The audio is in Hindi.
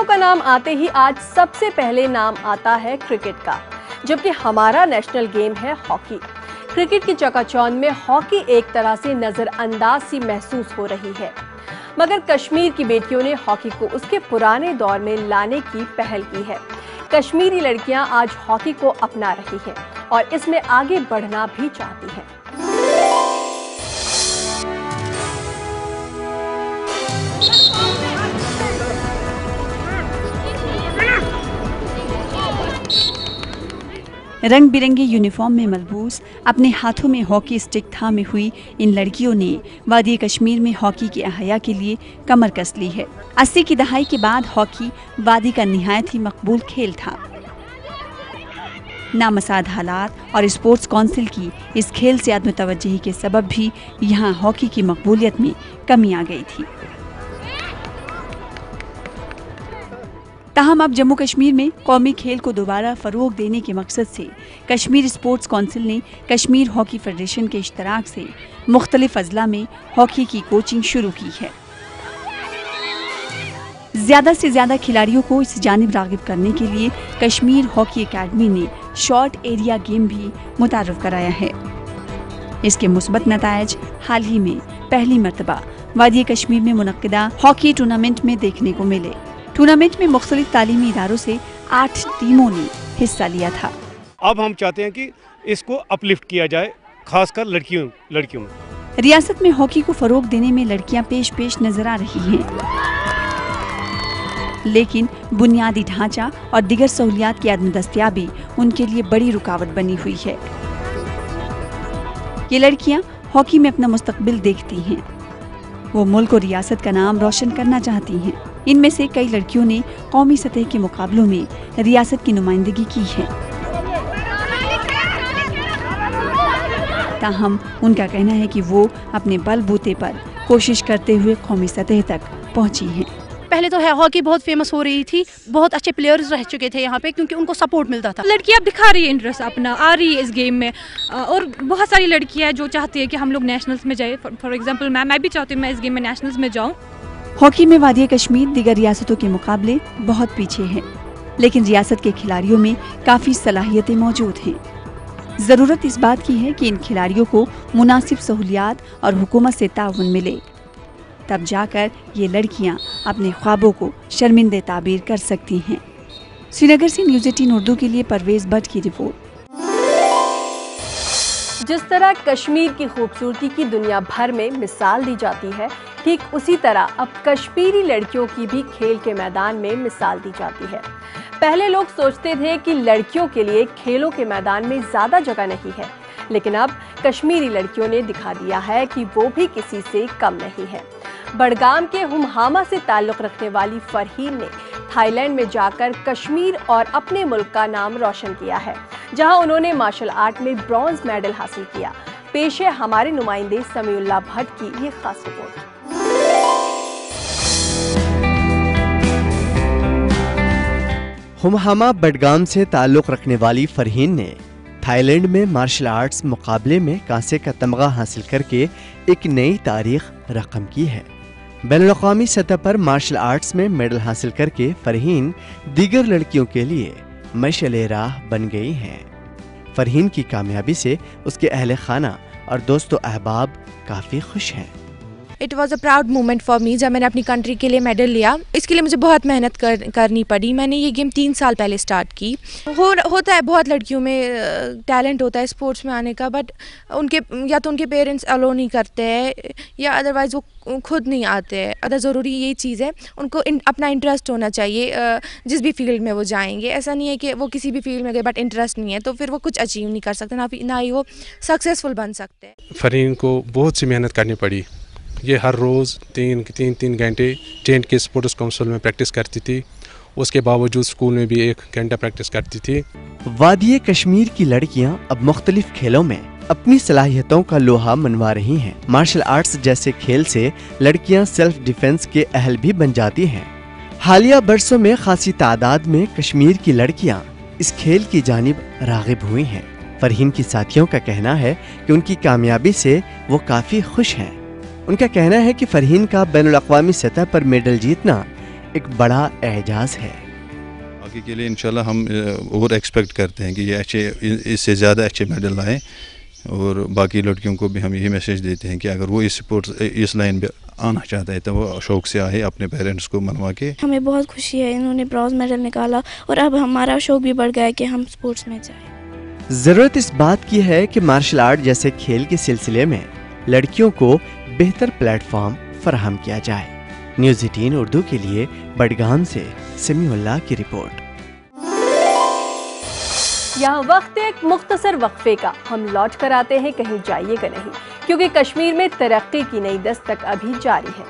खेलों का नाम आते ही आज सबसे पहले नाम आता है क्रिकेट का, जबकि हमारा नेशनल गेम है हॉकी। क्रिकेट की चकाचौंध में हॉकी एक तरह से नजरअंदाज सी महसूस हो रही है, मगर कश्मीर की बेटियों ने हॉकी को उसके पुराने दौर में लाने की पहल की है। कश्मीरी लड़कियां आज हॉकी को अपना रही हैं और इसमें आगे बढ़ना भी चाहती हैं। रंग बिरंगे यूनिफॉर्म में मलबूस, अपने हाथों में हॉकी स्टिक थामे हुई इन लड़कियों ने वादी कश्मीर में हॉकी की अहया के लिए कमर कस ली है। 80 की दहाई के बाद हॉकी वादी का निहायत ही मकबूल खेल था। नामसाद हालात और स्पोर्ट्स काउंसिल की इस खेल से अदम तवज्जुही के सबब भी यहाँ हॉकी की मकबूलियत में कमी आ गई थी। ताहम अब जम्मू कश्मीर में कौमी खेल को दोबारा फरोग देने के मकसद से कश्मीर स्पोर्ट्स काउंसिल ने कश्मीर हॉकी फेडरेशन के इश्तराक से मुख्तलिफ अजला में हॉकी की कोचिंग शुरू की है। ज्यादा से ज्यादा खिलाड़ियों को इस जानिब रागिब करने के लिए कश्मीर हॉकी अकेडमी ने शॉर्ट एरिया गेम भी मुतारफ कराया है। इसके मुस्बत नतायज हाल ही में पहली मर्तबा वादी कश्मीर में मुनक्किदा हॉकी टूर्नामेंट में देखने को मिले। टूर्नामेंट में मुख्तलिफ तालीमी इदारों से 8 टीमों ने हिस्सा लिया था। अब हम चाहते हैं कि इसको अपलिफ्ट किया जाए, खासकर लड़कियों में। रियासत में हॉकी को फरोग देने में लड़कियां पेश नजर आ रही हैं, लेकिन बुनियादी ढांचा और दिगर सहूलियात की अदम दस्तयाबी उनके लिए बड़ी रुकावट बनी हुई है। ये लड़कियां हॉकी में अपना मुस्तकबिल देखती हैं। वो मुल्क और रियासत का नाम रोशन करना चाहती हैं। इनमें से कई लड़कियों ने कौमी सतह के मुकाबलों में रियासत की नुमाइंदगी की है। ताहम उनका कहना है कि वो अपने बलबूते पर कोशिश करते हुए कौमी सतह तक पहुंची हैं। पहले तो हॉकी बहुत फेमस हो रही थी, बहुत अच्छे प्लेयर्स रह चुके थे यहाँ पे क्योंकि उनको सपोर्ट मिलता था। लड़कियाँ अब दिखा रही है इंटरेस्ट अपना, आ रही है इस गेम में, और बहुत सारी लड़कियाँ हैं जो चाहती है कि हम लोग नेशनल्स में जाए। फॉर एग्जांपल मैं भी चाहती हूँ मैं इस गेम में नेशनल्स में जाऊँ। हॉकी में वादी कश्मीर दिगर रियासतों के मुकाबले बहुत पीछे है, लेकिन रियासत के खिलाड़ियों में काफी सलाहियतें मौजूद हैं। जरूरत इस बात की है कि इन खिलाड़ियों को मुनासिब सहूलियात और हुकूमत से ताउन मिले, तब जाकर ये लड़कियां अपने ख्वाबों को शर्मिंदे ताबीर कर सकती हैं। श्रीनगर से न्यूज़ 18 उर्दू के लिए परवेज भट्ट की रिपोर्ट। जिस तरह कश्मीर की खूबसूरती की दुनिया भर में मिसाल दी जाती है, ठीक उसी तरह अब कश्मीरी लड़कियों की भी खेल के मैदान में मिसाल दी जाती है। पहले लोग सोचते थे कि लड़कियों के लिए खेलों के मैदान में ज्यादा जगह नहीं है, लेकिन अब कश्मीरी लड़कियों ने दिखा दिया है कि वो भी किसी से कम नहीं है। बडगाम के हुमहामा से ताल्लुक रखने वाली फरहीन ने थाईलैंड में जाकर कश्मीर और अपने मुल्क का नाम रोशन किया है, जहां उन्होंने मार्शल आर्ट में ब्रॉन्ज मेडल हासिल किया। पेश है हमारे नुमाइंदे समीउल्लाह भट्ट की ये खास रिपोर्ट। हुमहामा बडगाम से ताल्लुक रखने वाली फरहीन ने थाईलैंड में मार्शल आर्ट्स मुकाबले में कांसे का तमगा हासिल करके एक नई तारीख रकम की है। बैनुल-अक़वामी सतह पर मार्शल आर्ट्स में मेडल हासिल करके फरहीन दीगर लड़कियों के लिए मशअले राह बन गई हैं। फरहीन की कामयाबी से उसके अहले खाना और दोस्तों अहबाब काफ़ी खुश हैं। It was a proud moment for me जब मैंने अपनी कंट्री के लिए मेडल लिया। इसके लिए मुझे बहुत मेहनत करनी पड़ी। मैंने ये गेम 3 साल पहले स्टार्ट की। होता है बहुत लड़कियों में टैलेंट होता है स्पोर्ट्स में आने का, बट उनके या तो उनके पेरेंट्स अलो नहीं करते हैं या अदरवाइज़ वो खुद नहीं आते हैं। अदर ज़रूरी यही चीज़ है, उनको अपना इंटरेस्ट होना चाहिए जिस भी फील्ड में वो जाएंगे। ऐसा नहीं है कि वो किसी भी फील्ड में गए बट इंटरेस्ट नहीं है तो फिर वो कुछ अचीव नहीं कर सकते, ना ही वो सक्सेसफुल बन सकते हैं। फरहीन को बहुत सी मेहनत करनी पड़ी। ये हर रोज़ 3 घंटे टेंट के स्पोर्ट्स काउंसिल में प्रैक्टिस करती थी। उसके बावजूद स्कूल में भी 1 घंटा प्रैक्टिस करती थी। वादी कश्मीर की लड़कियां अब मुख्तलिफ खेलों में अपनी सलाहियतों का लोहा मनवा रही हैं। मार्शल आर्ट्स जैसे खेल से लड़कियां सेल्फ डिफेंस के अहल भी बन जाती हैं। हालिया बरसों में खासी तादाद में कश्मीर की लड़कियां इस खेल की जानिब रागिब हुई हैं। फरहीन की साथियों का कहना है कि उनकी कामयाबी से वो काफी खुश हैं। उनका कहना है कि फरहीन का बैनुल-अक़वामी सतह पर मेडल जीतना एक बड़ा एजाज़ है। आगे के लिए इंशाल्लाह हम और एक्सपेक्ट करते हैं कि ये अच्छे, इससे ज़्यादा अच्छे मेडल लाएँ, और बाकी लड़कियों को भी हम यही मैसेज देते हैं कि अगर वो इस लाइन पे आना चाहता है तो वो शौक से आए, अपने पेरेंट्स को मनवा के। हमें बहुत खुशी है, इन्होंने ब्रॉन्ज मेडल निकाला और अब हमारा शौक भी बढ़ गया है कि हम स्पोर्ट्स में जाएं। ज़रूरत इस बात की है कि मार्शल आर्ट जैसे खेल के सिलसिले में लड़कियों को बेहतर प्लेटफॉर्म फराहम किया जाए। न्यूज़ 18 उर्दू के लिए बडगाम से समीउल्लाह की रिपोर्ट। यहाँ वक्त है एक मुख्तसर वक्फे का। हम लौट कर आते हैं, कहीं जाइएगा नहीं, क्योंकि कश्मीर में तरक्की की नई दस्तक अभी जारी है।